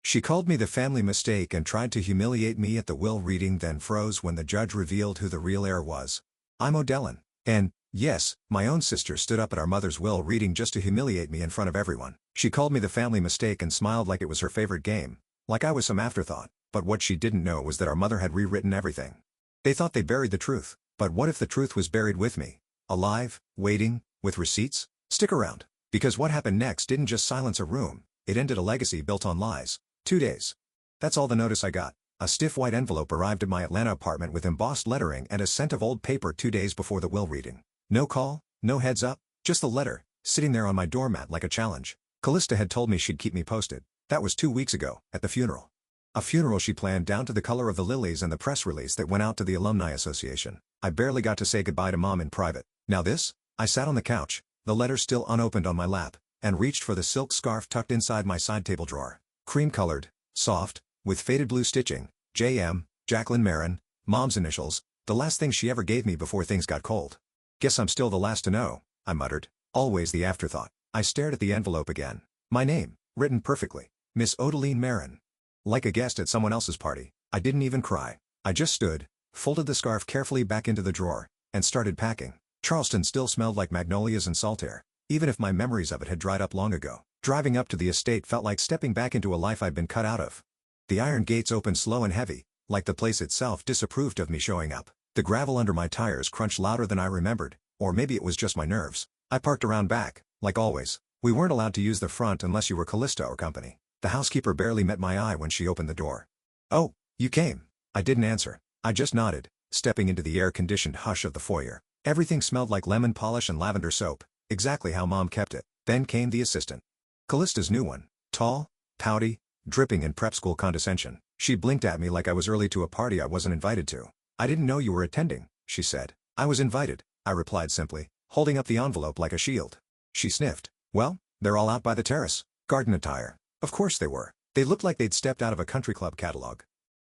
She called me the family mistake and tried to humiliate me at the will reading, then froze when the judge revealed who the real heir was. I'm O'Dellon. And, yes, my own sister stood up at our mother's will reading just to humiliate me in front of everyone. She called me the family mistake and smiled like it was her favorite game, like I was some afterthought. But what she didn't know was that our mother had rewritten everything. They thought they buried the truth, but what if the truth was buried with me? Alive, waiting, with receipts? Stick around. Because what happened next didn't just silence a room, it ended a legacy built on lies. 2 days. That's all the notice I got. A stiff white envelope arrived at my Atlanta apartment with embossed lettering and a scent of old paper 2 days before the will reading. No call, no heads up, just the letter, sitting there on my doormat like a challenge. Callista had told me she'd keep me posted. That was 2 weeks ago, at the funeral. A funeral she planned down to the color of the lilies and the press release that went out to the Alumni Association. I barely got to say goodbye to Mom in private. Now this? I sat on the couch, the letter still unopened on my lap, and reached for the silk scarf tucked inside my side table drawer. Cream-colored, soft, with faded blue stitching, J.M., Jacqueline Marin, Mom's initials, the last thing she ever gave me before things got cold. Guess I'm still the last to know, I muttered, always the afterthought. I stared at the envelope again. My name, written perfectly, Miss Odeline Marin. Like a guest at someone else's party, I didn't even cry. I just stood, folded the scarf carefully back into the drawer, and started packing. Charleston still smelled like magnolias and salt air, even if my memories of it had dried up long ago. Driving up to the estate felt like stepping back into a life I'd been cut out of. The iron gates opened slow and heavy, like the place itself disapproved of me showing up. The gravel under my tires crunched louder than I remembered, or maybe it was just my nerves. I parked around back, like always. We weren't allowed to use the front unless you were Callista or company. The housekeeper barely met my eye when she opened the door. "Oh, you came." I didn't answer. I just nodded, stepping into the air-conditioned hush of the foyer. Everything smelled like lemon polish and lavender soap, exactly how Mom kept it. Then came the assistant. Callista's new one. Tall, pouty, dripping in prep school condescension. She blinked at me like I was early to a party I wasn't invited to. "I didn't know you were attending," she said. "I was invited," I replied simply, holding up the envelope like a shield. She sniffed. "Well, they're all out by the terrace. Garden attire." Of course they were. They looked like they'd stepped out of a country club catalog.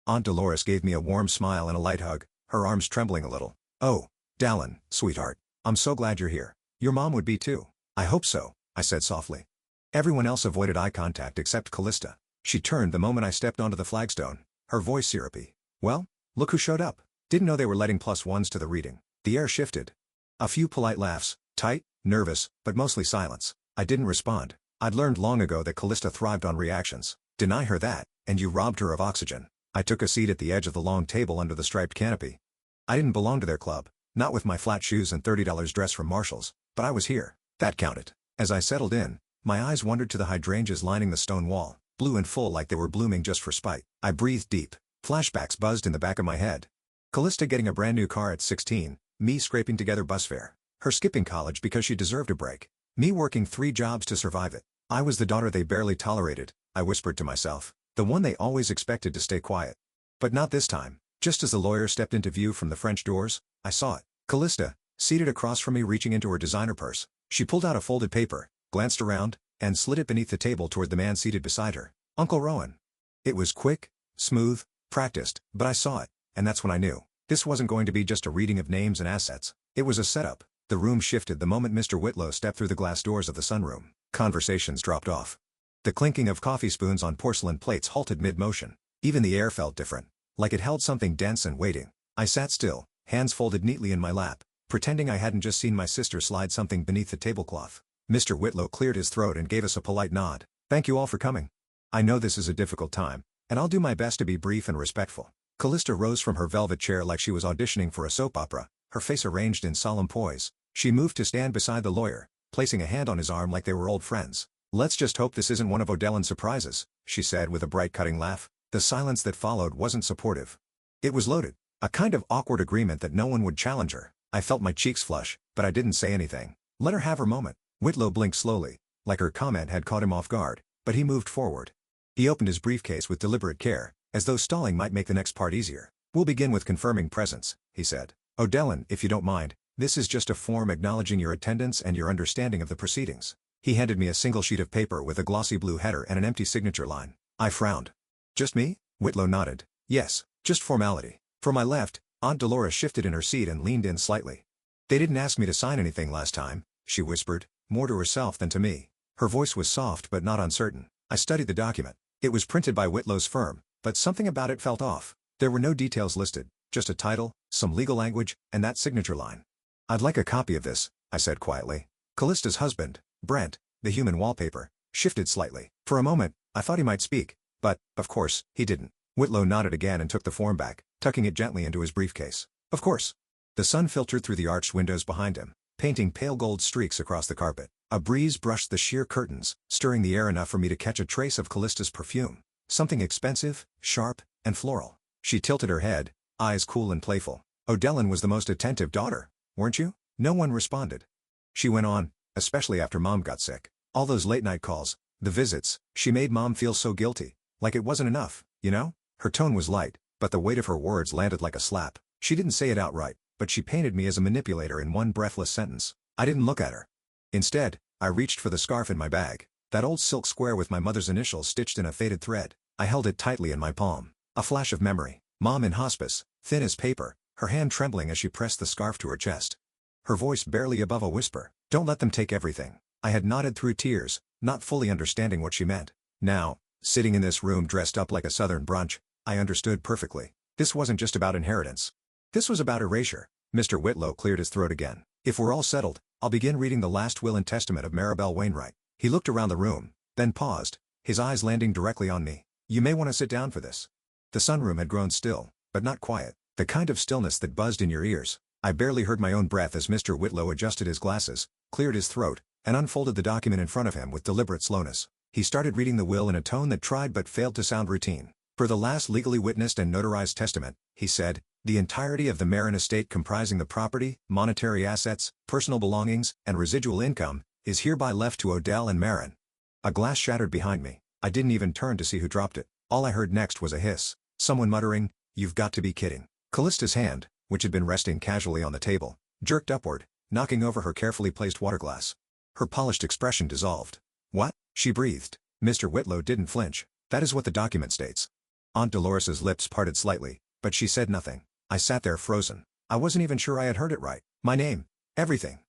Aunt Dolores gave me a warm smile and a light hug, her arms trembling a little. "Oh, Dallin, sweetheart. I'm so glad you're here. Your mom would be too." "I hope so," I said softly. Everyone else avoided eye contact except Callista. She turned the moment I stepped onto the flagstone, her voice syrupy. "Well, look who showed up." Didn't know they were letting +1s to the reading. The air shifted. A few polite laughs, tight, nervous, but mostly silence. I didn't respond. I'd learned long ago that Callista thrived on reactions. Deny her that, and you robbed her of oxygen. I took a seat at the edge of the long table under the striped canopy. I didn't belong to their club, not with my flat shoes and $30 dress from Marshall's, but I was here. That counted. As I settled in, my eyes wandered to the hydrangeas lining the stone wall, blue and full like they were blooming just for spite. I breathed deep. Flashbacks buzzed in the back of my head. Callista getting a brand new car at 16, me scraping together bus fare. Her skipping college because she deserved a break. Me working 3 jobs to survive it. I was the daughter they barely tolerated, I whispered to myself. The one they always expected to stay quiet. But not this time. Just as the lawyer stepped into view from the French doors, I saw it. Callista, seated across from me reaching into her designer purse. She pulled out a folded paper, glanced around, and slid it beneath the table toward the man seated beside her. Uncle Rowan. It was quick, smooth, practiced, but I saw it, and that's when I knew. This wasn't going to be just a reading of names and assets. It was a setup. The room shifted the moment Mr. Whitlow stepped through the glass doors of the sunroom. Conversations dropped off. The clinking of coffee spoons on porcelain plates halted mid-motion. Even the air felt different, like it held something dense and waiting. I sat still, hands folded neatly in my lap, pretending I hadn't just seen my sister slide something beneath the tablecloth. Mr. Whitlow cleared his throat and gave us a polite nod. "Thank you all for coming. I know this is a difficult time, and I'll do my best to be brief and respectful." Callista rose from her velvet chair like she was auditioning for a soap opera, her face arranged in solemn poise. She moved to stand beside the lawyer, placing a hand on his arm like they were old friends. "Let's just hope this isn't one of O'Dellon's surprises," she said with a bright cutting laugh. The silence that followed wasn't supportive. It was loaded, a kind of awkward agreement that no one would challenge her. I felt my cheeks flush, but I didn't say anything. Let her have her moment. Whitlow blinked slowly, like her comment had caught him off guard, but he moved forward. He opened his briefcase with deliberate care, as though stalling might make the next part easier. "We'll begin with confirming presence," he said. "O'Dellon, if you don't mind, this is just a form acknowledging your attendance and your understanding of the proceedings." He handed me a single sheet of paper with a glossy blue header and an empty signature line. I frowned. "Just me?" Whitlow nodded. "Yes, just formality." For my left, Aunt Dolores shifted in her seat and leaned in slightly. "They didn't ask me to sign anything last time," she whispered, more to herself than to me. Her voice was soft but not uncertain. I studied the document. It was printed by Whitlow's firm, but something about it felt off. There were no details listed, just a title, some legal language, and that signature line. "I'd like a copy of this," I said quietly. Callista's husband, Brent, the human wallpaper, shifted slightly. For a moment, I thought he might speak, but, of course, he didn't. Whitlow nodded again and took the form back, tucking it gently into his briefcase. "Of course." The sun filtered through the arched windows behind him, painting pale gold streaks across the carpet. A breeze brushed the sheer curtains, stirring the air enough for me to catch a trace of Callista's perfume. Something expensive, sharp, and floral. She tilted her head, eyes cool and playful. "O'Dellon was the most attentive daughter, weren't you?" No one responded. She went on, "Especially after Mom got sick. All those late-night calls, the visits, she made Mom feel so guilty. Like it wasn't enough, you know?" Her tone was light, but the weight of her words landed like a slap. She didn't say it outright, but she painted me as a manipulator in one breathless sentence. I didn't look at her. Instead, I reached for the scarf in my bag, that old silk square with my mother's initials stitched in a faded thread. I held it tightly in my palm. A flash of memory. Mom in hospice, thin as paper, her hand trembling as she pressed the scarf to her chest. Her voice barely above a whisper. "Don't let them take everything." I had nodded through tears, not fully understanding what she meant. Now, sitting in this room dressed up like a southern brunch, I understood perfectly. This wasn't just about inheritance. This was about erasure. Mr. Whitlow cleared his throat again. "If we're all settled, I'll begin reading the last will and testament of Maribel Wainwright." He looked around the room, then paused, his eyes landing directly on me. "You may want to sit down for this." The sunroom had grown still, but not quiet. The kind of stillness that buzzed in your ears. I barely heard my own breath as Mr. Whitlow adjusted his glasses, cleared his throat, and unfolded the document in front of him with deliberate slowness. He started reading the will in a tone that tried but failed to sound routine. "For the last legally witnessed and notarized testament," he said, "the entirety of the Marin estate comprising the property, monetary assets, personal belongings, and residual income, is hereby left to Odell and Marin." A glass shattered behind me. I didn't even turn to see who dropped it. All I heard next was a hiss. Someone muttering, "You've got to be kidding." Callista's hand, which had been resting casually on the table, jerked upward, knocking over her carefully placed water glass. Her polished expression dissolved. "What?" she breathed. Mr. Whitlow didn't flinch. "That is what the document states." Aunt Dolores's lips parted slightly, but she said nothing. I sat there frozen. I wasn't even sure I had heard it right. My name. Everything.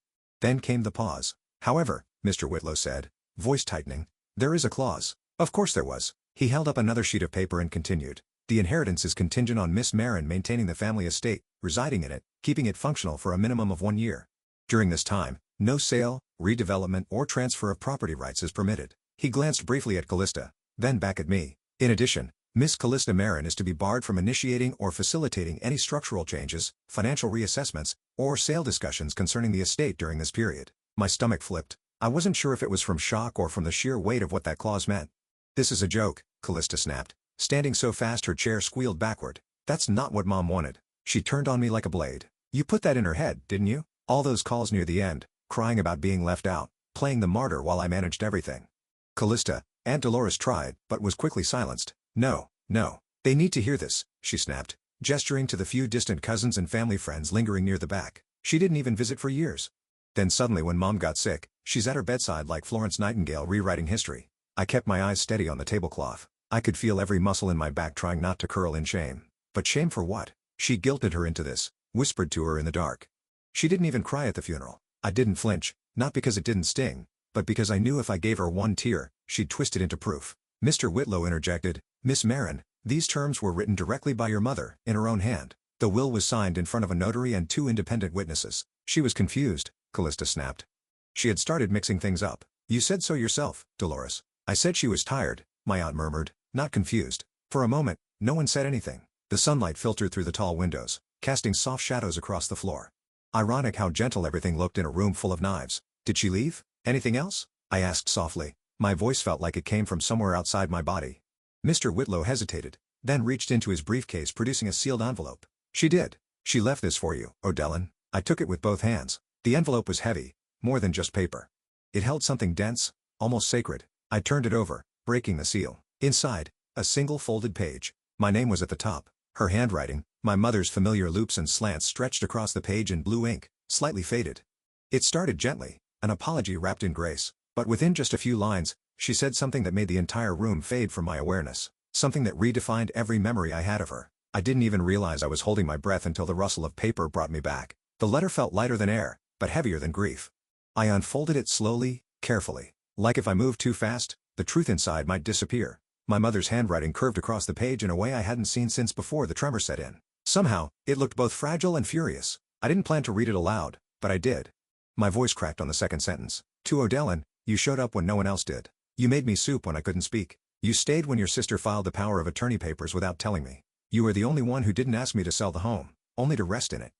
Then came the pause. "However," Mr. Whitlow said, voice tightening, "there is a clause." Of course there was. He held up another sheet of paper and continued. "The inheritance is contingent on Miss Marin maintaining the family estate, residing in it, keeping it functional for a minimum of 1 year. During this time, no sale, redevelopment or transfer of property rights is permitted." He glanced briefly at Callista, then back at me. "In addition, Miss Callista Marin is to be barred from initiating or facilitating any structural changes, financial reassessments, or sale discussions concerning the estate during this period." My stomach flipped. I wasn't sure if it was from shock or from the sheer weight of what that clause meant. "This is a joke," Callista snapped, standing so fast her chair squealed backward. "That's not what Mom wanted." She turned on me like a blade. "You put that in her head, didn't you? All those calls near the end, crying about being left out, playing the martyr while I managed everything." Callista, Aunt Dolores tried, but was quickly silenced. "No, no. They need to hear this," she snapped, gesturing to the few distant cousins and family friends lingering near the back. "She didn't even visit for years. Then suddenly when Mom got sick, she's at her bedside like Florence Nightingale rewriting history." I kept my eyes steady on the tablecloth. I could feel every muscle in my back trying not to curl in shame. But shame for what? She guilted her into this, whispered to her in the dark. She didn't even cry at the funeral. I didn't flinch, not because it didn't sting, but because I knew if I gave her one tear, she'd twist it into proof. Mr. Whitlow interjected, "Miss Marin, these terms were written directly by your mother, in her own hand. The will was signed in front of a notary and 2 independent witnesses." She was confused, Callista snapped. She had started mixing things up. "You said so yourself, Dolores." "I said she was tired," my aunt murmured, not confused. For a moment, no one said anything. The sunlight filtered through the tall windows, casting soft shadows across the floor. Ironic how gentle everything looked in a room full of knives. "Did she leave? Anything else?" I asked softly. My voice felt like it came from somewhere outside my body. Mr. Whitlow hesitated, then reached into his briefcase producing a sealed envelope. "She did. She left this for you, O'Dellon." I took it with both hands. The envelope was heavy, more than just paper. It held something dense, almost sacred. I turned it over, breaking the seal. Inside, a single folded page. My name was at the top. Her handwriting, my mother's familiar loops and slants stretched across the page in blue ink, slightly faded. It started gently, an apology wrapped in grace. But within just a few lines, she said something that made the entire room fade from my awareness. Something that redefined every memory I had of her. I didn't even realize I was holding my breath until the rustle of paper brought me back. The letter felt lighter than air, but heavier than grief. I unfolded it slowly, carefully. Like if I moved too fast, the truth inside might disappear. My mother's handwriting curved across the page in a way I hadn't seen since before the tremor set in. Somehow, it looked both fragile and furious. I didn't plan to read it aloud, but I did. My voice cracked on the second sentence. To O'Dellon, you showed up when no one else did. You made me soup when I couldn't speak. You stayed when your sister filed the power of attorney papers without telling me. You were the only one who didn't ask me to sell the home, only to rest in it.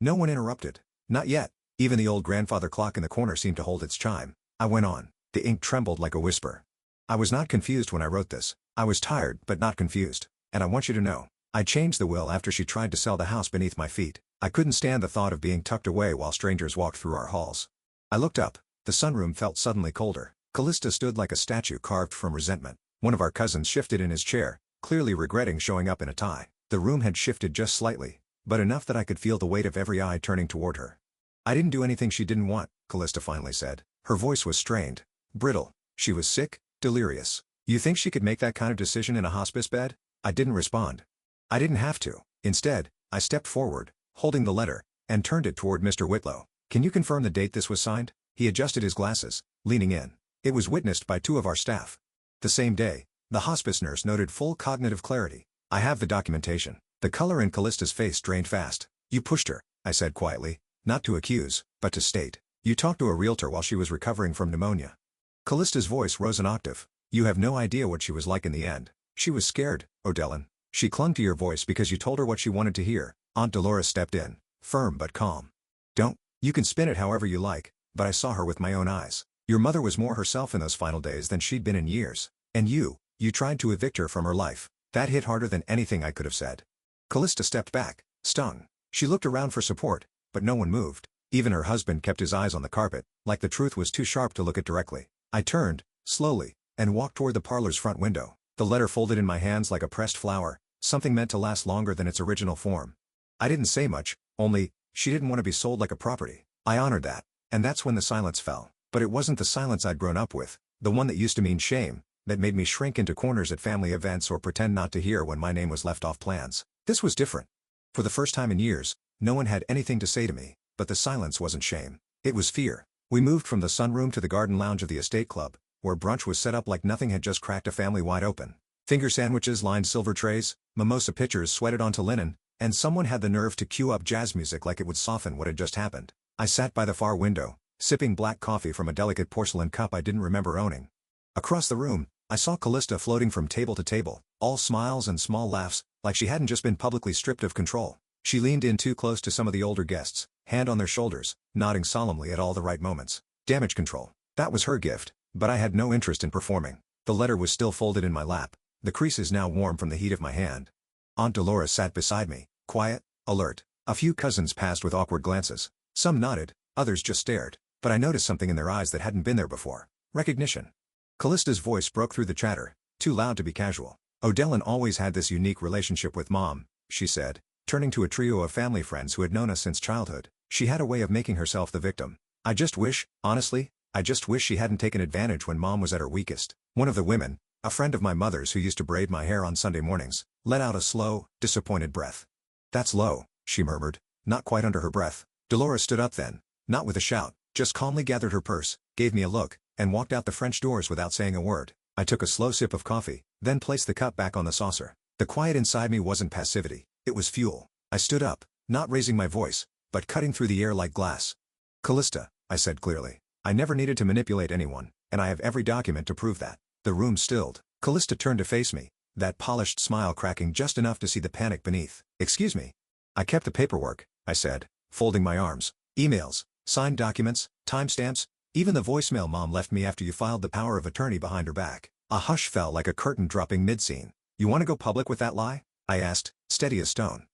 No one interrupted. Not yet. Even the old grandfather clock in the corner seemed to hold its chime. I went on. The ink trembled like a whisper. I was not confused when I wrote this. I was tired but not confused. And I want you to know. I changed the will after she tried to sell the house beneath my feet. I couldn't stand the thought of being tucked away while strangers walked through our halls. I looked up. The sunroom felt suddenly colder. Callista stood like a statue carved from resentment. One of our cousins shifted in his chair, clearly regretting showing up in a tie. The room had shifted just slightly, but enough that I could feel the weight of every eye turning toward her. I didn't do anything she didn't want, Callista finally said. Her voice was strained, brittle. She was sick, delirious. You think she could make that kind of decision in a hospice bed? I didn't respond. I didn't have to. Instead, I stepped forward, holding the letter, and turned it toward Mr. Whitlow. Can you confirm the date this was signed? He adjusted his glasses, leaning in. It was witnessed by 2 of our staff. The same day, the hospice nurse noted full cognitive clarity. I have the documentation. The color in Callista's face drained fast. You pushed her, I said quietly, not to accuse, but to state. You talked to a realtor while she was recovering from pneumonia. Callista's voice rose an octave. You have no idea what she was like in the end. She was scared, O'Dellon. She clung to your voice because you told her what she wanted to hear. Aunt Dolores stepped in, firm but calm. Don't. You can spin it however you like, but I saw her with my own eyes. Your mother was more herself in those final days than she'd been in years. And you tried to evict her from her life. That hit harder than anything I could have said. Callista stepped back, stung. She looked around for support, but no one moved. Even her husband kept his eyes on the carpet, like the truth was too sharp to look at directly. I turned, slowly, and walked toward the parlor's front window. The letter folded in my hands like a pressed flower, something meant to last longer than its original form. I didn't say much, only, she didn't want to be sold like a property. I honored that, and that's when the silence fell. But it wasn't the silence I'd grown up with, the one that used to mean shame, that made me shrink into corners at family events or pretend not to hear when my name was left off plans. This was different. For the first time in years, no one had anything to say to me, but the silence wasn't shame. It was fear. We moved from the sunroom to the garden lounge of the estate club, where brunch was set up like nothing had just cracked a family wide open. Finger sandwiches lined silver trays, mimosa pitchers sweated onto linen, and someone had the nerve to cue up jazz music like it would soften what had just happened. I sat by the far window, sipping black coffee from a delicate porcelain cup I didn't remember owning. Across the room, I saw Callista floating from table to table, all smiles and small laughs, like she hadn't just been publicly stripped of control. She leaned in too close to some of the older guests, hand on their shoulders, nodding solemnly at all the right moments. Damage control. That was her gift, but I had no interest in performing. The letter was still folded in my lap, the creases now warm from the heat of my hand. Aunt Dolores sat beside me, quiet, alert. A few cousins passed with awkward glances. Some nodded, others just stared, but I noticed something in their eyes that hadn't been there before. Recognition. Callista's voice broke through the chatter, too loud to be casual. O'Dellon always had this unique relationship with Mom, she said, turning to a trio of family friends who had known us since childhood. She had a way of making herself the victim. I just wish she hadn't taken advantage when Mom was at her weakest. One of the women, a friend of my mother's who used to braid my hair on Sunday mornings, let out a slow, disappointed breath. That's low, she murmured, not quite under her breath. Dolores stood up then, not with a shout, just calmly gathered her purse, gave me a look, and walked out the French doors without saying a word. I took a slow sip of coffee, then placed the cup back on the saucer. The quiet inside me wasn't passivity, it was fuel. I stood up, not raising my voice, but cutting through the air like glass. Callista, I said clearly, I never needed to manipulate anyone, and I have every document to prove that. The room stilled. Callista turned to face me, that polished smile cracking just enough to see the panic beneath. Excuse me. I kept the paperwork, I said, folding my arms. Emails, signed documents, timestamps, even the voicemail Mom left me after you filed the power of attorney behind her back. A hush fell like a curtain dropping mid-scene. You want to go public with that lie? I asked, steady as stone.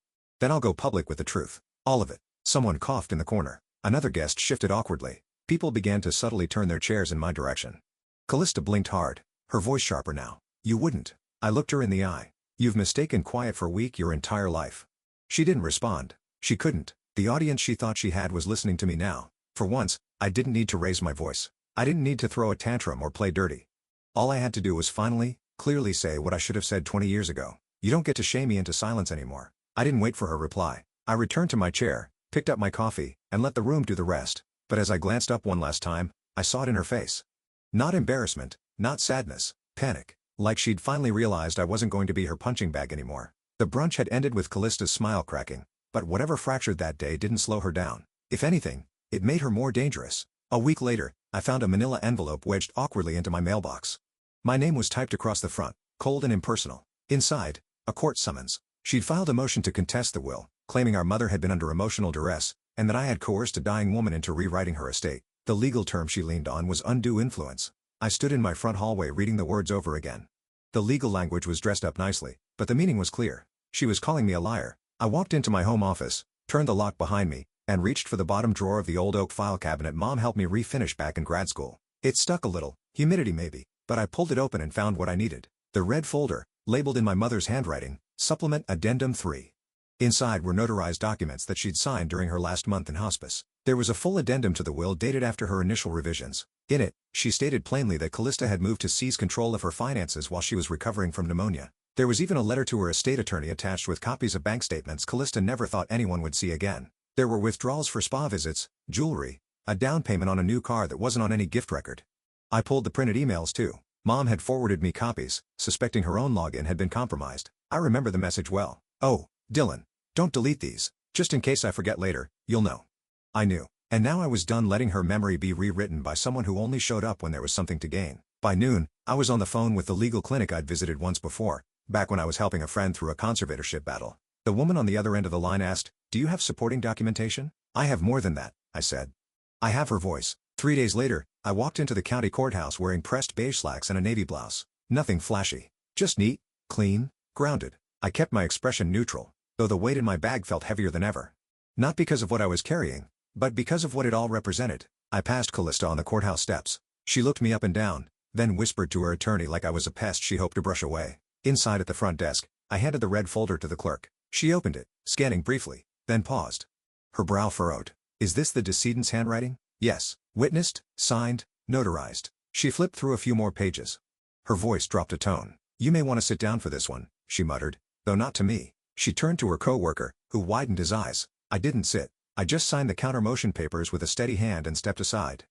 Then I'll go public with the truth. All of it. Someone coughed in the corner. Another guest shifted awkwardly. People began to subtly turn their chairs in my direction. Callista blinked hard, her voice sharper now. You wouldn't. I looked her in the eye. You've mistaken quiet for weak your entire life. She didn't respond. She couldn't. The audience she thought she had was listening to me now. For once, I didn't need to raise my voice. I didn't need to throw a tantrum or play dirty. All I had to do was finally, clearly say what I should have said 20 years ago. You don't get to shame me into silence anymore. I didn't wait for her reply. I returned to my chair, picked up my coffee, and let the room do the rest. But as I glanced up one last time, I saw it in her face. Not embarrassment, not sadness, panic. Like she'd finally realized I wasn't going to be her punching bag anymore. The brunch had ended with Callista's smile cracking, but whatever fractured that day didn't slow her down. If anything, it made her more dangerous. A week later, I found a manila envelope wedged awkwardly into my mailbox. My name was typed across the front, cold and impersonal. Inside, a court summons. She'd filed a motion to contest the will, claiming our mother had been under emotional duress, and that I had coerced a dying woman into rewriting her estate. The legal term she leaned on was undue influence. I stood in my front hallway reading the words over again. The legal language was dressed up nicely, but the meaning was clear. She was calling me a liar. I walked into my home office, turned the lock behind me, and reached for the bottom drawer of the old oak file cabinet Mom helped me refinish back in grad school. It stuck a little, humidity maybe, but I pulled it open and found what I needed. The red folder, labeled in my mother's handwriting, Supplement Addendum 3. Inside were notarized documents that she'd signed during her last month in hospice. There was a full addendum to the will dated after her initial revisions. In it, she stated plainly that Callista had moved to seize control of her finances while she was recovering from pneumonia. There was even a letter to her estate attorney attached with copies of bank statements Callista never thought anyone would see again. There were withdrawals for spa visits, jewelry, a down payment on a new car that wasn't on any gift record. I pulled the printed emails too. Mom had forwarded me copies, suspecting her own login had been compromised. I remember the message well. "Oh, Dylan, don't delete these. Just in case I forget later, you'll know." I knew. And now I was done letting her memory be rewritten by someone who only showed up when there was something to gain. By noon, I was on the phone with the legal clinic I'd visited once before, back when I was helping a friend through a conservatorship battle. The woman on the other end of the line asked, "Do you have supporting documentation?" "I have more than that," I said. I have her voice. 3 days later, I walked into the county courthouse wearing pressed beige slacks and a navy blouse. Nothing flashy. Just neat, clean, grounded. I kept my expression neutral, though the weight in my bag felt heavier than ever. Not because of what I was carrying, but because of what it all represented. I passed Callista on the courthouse steps. She looked me up and down, then whispered to her attorney like I was a pest she hoped to brush away. Inside at the front desk, I handed the red folder to the clerk. She opened it, scanning briefly, then paused. Her brow furrowed. "Is this the decedent's handwriting?" "Yes. Witnessed, signed, notarized." She flipped through a few more pages. Her voice dropped a tone. "You may want to sit down for this one," she muttered, though not to me. She turned to her co-worker, who widened his eyes. I didn't sit. I just signed the counter-motion papers with a steady hand and stepped aside.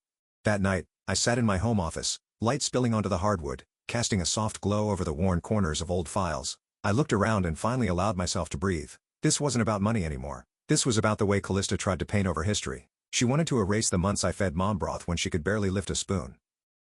That night, I sat in my home office, light spilling onto the hardwood, casting a soft glow over the worn corners of old files. I looked around and finally allowed myself to breathe. This wasn't about money anymore. This was about the way Callista tried to paint over history. She wanted to erase the months I fed mom broth when she could barely lift a spoon.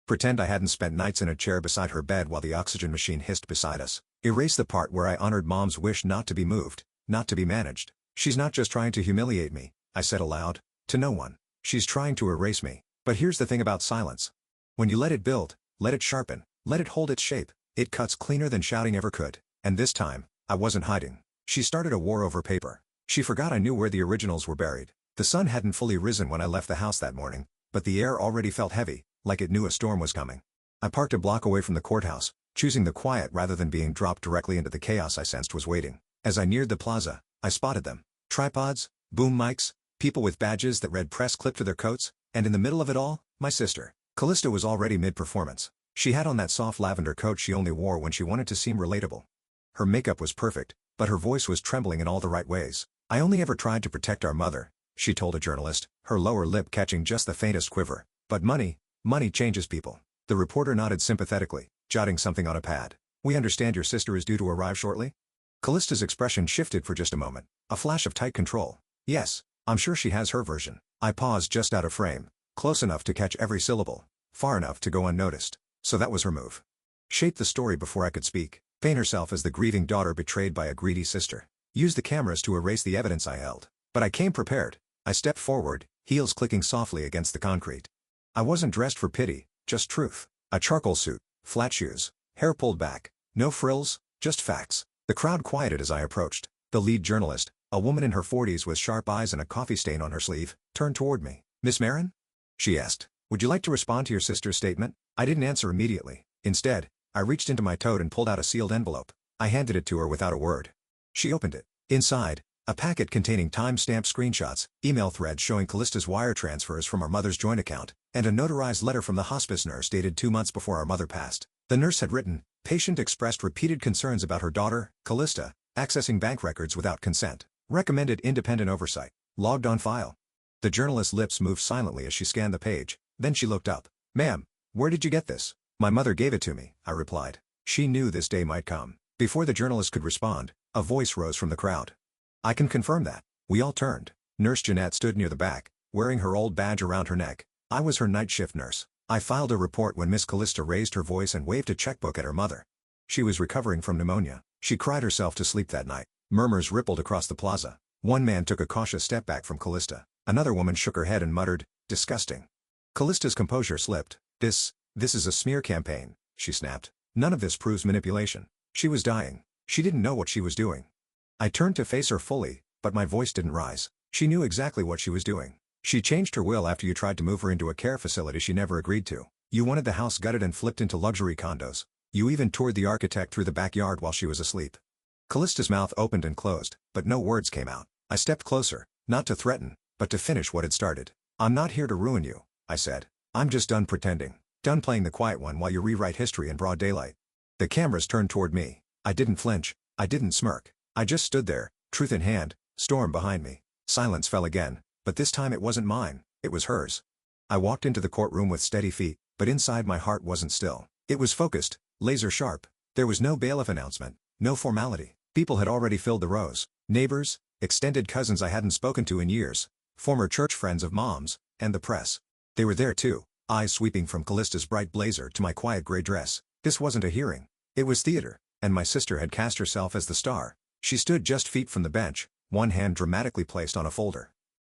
Pretend I hadn't spent nights in a chair beside her bed while the oxygen machine hissed beside us. Erase the part where I honored mom's wish not to be moved, not to be managed. "She's not just trying to humiliate me," I said aloud. "To no one. She's trying to erase me." But here's the thing about silence. When you let it build, let it sharpen, let it hold its shape, it cuts cleaner than shouting ever could. And this time, I wasn't hiding. She started a war over paper. She forgot I knew where the originals were buried. The sun hadn't fully risen when I left the house that morning, but the air already felt heavy, like it knew a storm was coming. I parked a block away from the courthouse, choosing the quiet rather than being dropped directly into the chaos I sensed was waiting. As I neared the plaza, I spotted them. Tripods, boom mics, people with badges that read press clipped to their coats, and in the middle of it all, my sister. Callista was already mid-performance. She had on that soft lavender coat she only wore when she wanted to seem relatable. Her makeup was perfect, but her voice was trembling in all the right ways. "I only ever tried to protect our mother," she told a journalist, her lower lip catching just the faintest quiver. "But money changes people." The reporter nodded sympathetically, jotting something on a pad. "We understand your sister is due to arrive shortly?" Callista's expression shifted for just a moment, a flash of tight control. "Yes, I'm sure she has her version." I paused just out of frame, close enough to catch every syllable, far enough to go unnoticed. So that was her move. Shape the story before I could speak. Paint herself as the grieving daughter betrayed by a greedy sister. Use the cameras to erase the evidence I held. But I came prepared. I stepped forward, heels clicking softly against the concrete. I wasn't dressed for pity, just truth. A charcoal suit, flat shoes, hair pulled back, no frills, just facts. The crowd quieted as I approached. The lead journalist, a woman in her 40s with sharp eyes and a coffee stain on her sleeve, turned toward me. "Miss Marin?" she asked. "Would you like to respond to your sister's statement?" I didn't answer immediately. Instead, I reached into my tote and pulled out a sealed envelope. I handed it to her without a word. She opened it. Inside, a packet containing time-stamped screenshots, email threads showing Callista's wire transfers from our mother's joint account, and a notarized letter from the hospice nurse dated 2 months before our mother passed. The nurse had written, "Patient expressed repeated concerns about her daughter, Callista, accessing bank records without consent. Recommended independent oversight. Logged on file." The journalist's lips moved silently as she scanned the page, then she looked up. "Ma'am, where did you get this?" "My mother gave it to me," I replied. She knew this day might come. Before the journalist could respond, a voice rose from the crowd. I can confirm that. We all turned. Nurse Jeanette stood near the back, wearing her old badge around her neck. I was her night shift nurse. I filed a report when Miss Callista raised her voice and waved a checkbook at her mother. She was recovering from pneumonia. She cried herself to sleep that night. Murmurs rippled across the plaza. One man took a cautious step back from Callista. Another woman shook her head and muttered, "Disgusting." Callista's composure slipped. This is a smear campaign," she snapped. "None of this proves manipulation." She was dying. She didn't know what she was doing. I turned to face her fully, but my voice didn't rise. She knew exactly what she was doing. She changed her will after you tried to move her into a care facility she never agreed to. You wanted the house gutted and flipped into luxury condos. You even toured the architect through the backyard while she was asleep. Callista's mouth opened and closed, but no words came out. I stepped closer, not to threaten, but to finish what had started. "I'm not here to ruin you," I said. "I'm just done pretending. Done playing the quiet one while you rewrite history in broad daylight." The cameras turned toward me. I didn't flinch. I didn't smirk. I just stood there, truth in hand, storm behind me. Silence fell again, but this time it wasn't mine, it was hers. I walked into the courtroom with steady feet, but inside my heart wasn't still. It was focused, laser sharp. There was no bailiff announcement, no formality. People had already filled the rows. Neighbors, extended cousins I hadn't spoken to in years, former church friends of Mom's, and the press. They were there too, eyes sweeping from Callista's bright blazer to my quiet gray dress. This wasn't a hearing. It was theater, and my sister had cast herself as the star. She stood just feet from the bench, one hand dramatically placed on a folder.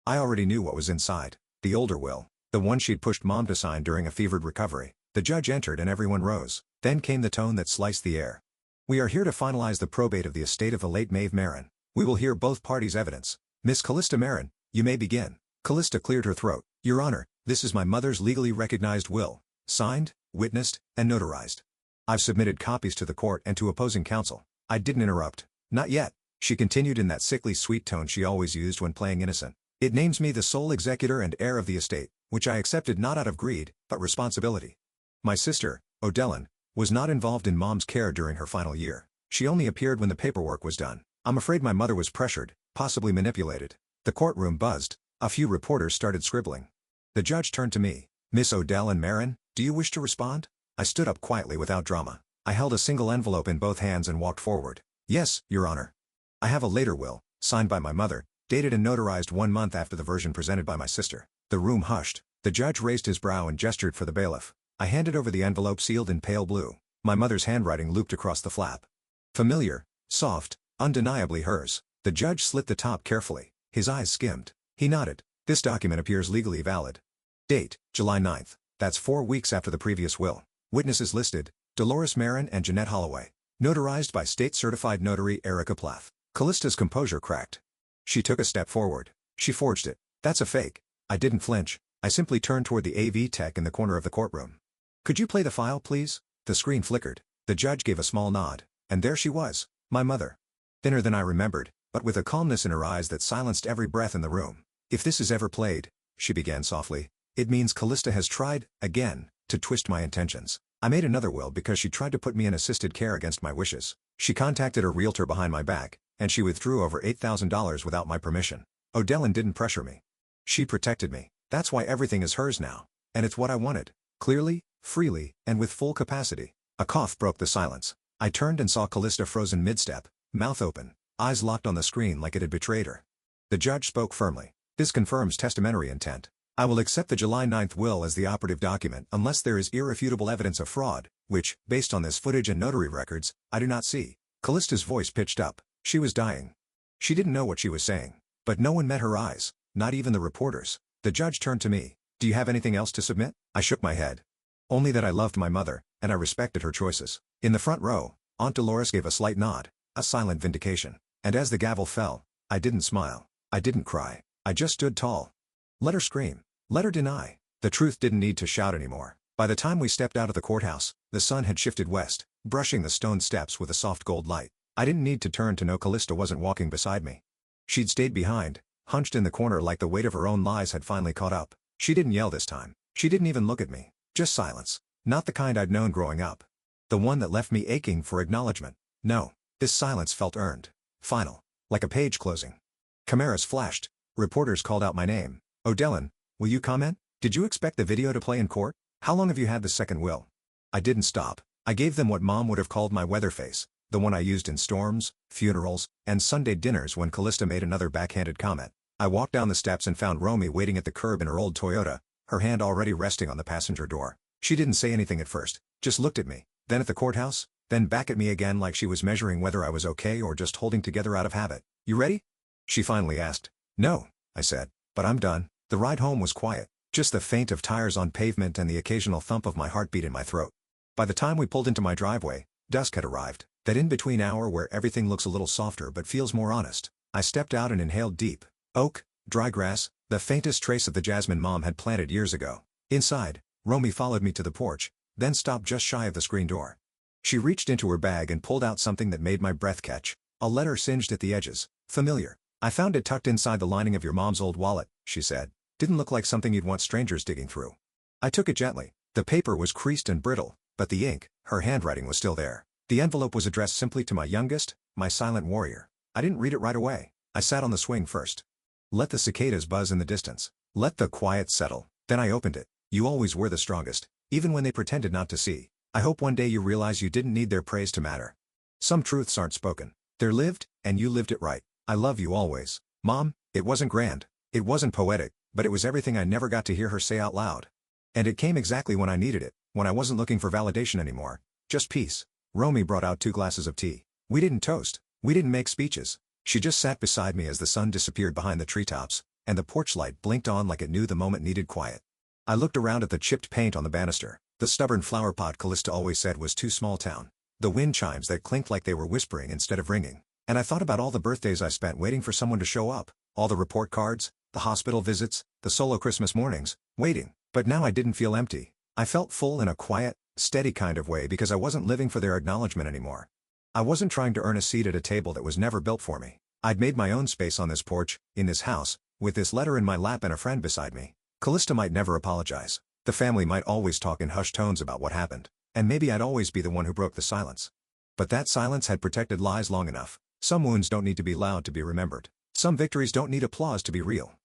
I already knew what was inside. The older will. The one she'd pushed Mom to sign during a fevered recovery. The judge entered and everyone rose. Then came the tone that sliced the air. "We are here to finalize the probate of the estate of the late Maeve Marin. We will hear both parties' evidence. Miss Callista Marin, you may begin." Callista cleared her throat. "Your Honor, this is my mother's legally recognized will. Signed, witnessed, and notarized. I've submitted copies to the court and to opposing counsel." I didn't interrupt. "Not yet," she continued in that sickly sweet tone she always used when playing innocent. "It names me the sole executor and heir of the estate, which I accepted not out of greed, but responsibility. My sister, Odellen, was not involved in Mom's care during her final year. She only appeared when the paperwork was done. I'm afraid my mother was pressured, possibly manipulated." The courtroom buzzed. A few reporters started scribbling. The judge turned to me. "Miss Odellen Marin, do you wish to respond?" I stood up quietly without drama. I held a single envelope in both hands and walked forward. "Yes, Your Honor. I have a later will, signed by my mother, dated and notarized 1 month after the version presented by my sister." The room hushed. The judge raised his brow and gestured for the bailiff. I handed over the envelope sealed in pale blue. My mother's handwriting looped across the flap. Familiar, soft, undeniably hers. The judge slit the top carefully. His eyes skimmed. He nodded. "This document appears legally valid. Date, July 9th. That's 4 weeks after the previous will. Witnesses listed, Dolores Marin and Jeanette Holloway. Notarized by state-certified notary Erica Plath." Callista's composure cracked. She took a step forward. "She forged it. That's a fake." I didn't flinch. I simply turned toward the AV tech in the corner of the courtroom. "Could you play the file, please?" The screen flickered. The judge gave a small nod. And there she was, my mother. Thinner than I remembered, but with a calmness in her eyes that silenced every breath in the room. "If this is ever played," she began softly, "it means Callista has tried, again, to twist my intentions. I made another will because she tried to put me in assisted care against my wishes. She contacted her realtor behind my back, and she withdrew over $8,000 without my permission. Odellen didn't pressure me. She protected me. That's why everything is hers now. And it's what I wanted. Clearly, freely, and with full capacity." A cough broke the silence. I turned and saw Callista frozen mid-step, mouth open, eyes locked on the screen like it had betrayed her. The judge spoke firmly. "This confirms testamentary intent. I will accept the July 9th will as the operative document unless there is irrefutable evidence of fraud, which, based on this footage and notary records, I do not see." Callista's voice pitched up. She was dying. She didn't know what she was saying. But no one met her eyes, not even the reporters. The judge turned to me. "Do you have anything else to submit?" I shook my head. "Only that I loved my mother, and I respected her choices." In the front row, Aunt Dolores gave a slight nod, a silent vindication. And as the gavel fell, I didn't smile. I didn't cry. I just stood tall. Let her scream. Let her deny. The truth didn't need to shout anymore. By the time we stepped out of the courthouse, the sun had shifted west, brushing the stone steps with a soft gold light. I didn't need to turn to know Callista wasn't walking beside me. She'd stayed behind, hunched in the corner like the weight of her own lies had finally caught up. She didn't yell this time. She didn't even look at me. Just silence. Not the kind I'd known growing up. The one that left me aching for acknowledgement. No, this silence felt earned. Final. Like a page closing. Cameras flashed. Reporters called out my name. "Odellen, will you comment? Did you expect the video to play in court? How long have you had the second will?" I didn't stop. I gave them what Mom would have called my weather face, the one I used in storms, funerals, and Sunday dinners when Callista made another backhanded comment. I walked down the steps and found Romy waiting at the curb in her old Toyota, her hand already resting on the passenger door. She didn't say anything at first, just looked at me, then at the courthouse, then back at me again like she was measuring whether I was okay or just holding together out of habit. "You ready?" she finally asked. "No," I said, "but I'm done." The ride home was quiet, just the faint of tires on pavement and the occasional thump of my heartbeat in my throat. By the time we pulled into my driveway, dusk had arrived, that in-between hour where everything looks a little softer but feels more honest. I stepped out and inhaled deep. Oak, dry grass, the faintest trace of the jasmine Mom had planted years ago. Inside, Romy followed me to the porch, then stopped just shy of the screen door. She reached into her bag and pulled out something that made my breath catch, a letter singed at the edges. "Familiar. I found it tucked inside the lining of your mom's old wallet," she said. "Didn't look like something you'd want strangers digging through." I took it gently. The paper was creased and brittle, but the ink, her handwriting was still there. The envelope was addressed simply to my youngest, my silent warrior. I didn't read it right away. I sat on the swing first. Let the cicadas buzz in the distance. Let the quiet settle. Then I opened it. "You always were the strongest, even when they pretended not to see. I hope one day you realize you didn't need their praise to matter. Some truths aren't spoken. They're lived, and you lived it right. I love you always, Mom." It wasn't grand. It wasn't poetic, but it was everything I never got to hear her say out loud. And it came exactly when I needed it, when I wasn't looking for validation anymore. Just peace. Romy brought out 2 glasses of tea. We didn't toast. We didn't make speeches. She just sat beside me as the sun disappeared behind the treetops, and the porch light blinked on like it knew the moment needed quiet. I looked around at the chipped paint on the banister, the stubborn flower pot Callista always said was too small town, the wind chimes that clinked like they were whispering instead of ringing, and I thought about all the birthdays I spent waiting for someone to show up, all the report cards, the hospital visits, the solo Christmas mornings, waiting. But now I didn't feel empty. I felt full in a quiet, steady kind of way because I wasn't living for their acknowledgement anymore. I wasn't trying to earn a seat at a table that was never built for me. I'd made my own space on this porch, in this house, with this letter in my lap and a friend beside me. Callista might never apologize. The family might always talk in hushed tones about what happened, and maybe I'd always be the one who broke the silence. But that silence had protected lies long enough. Some wounds don't need to be loud to be remembered. Some victories don't need applause to be real.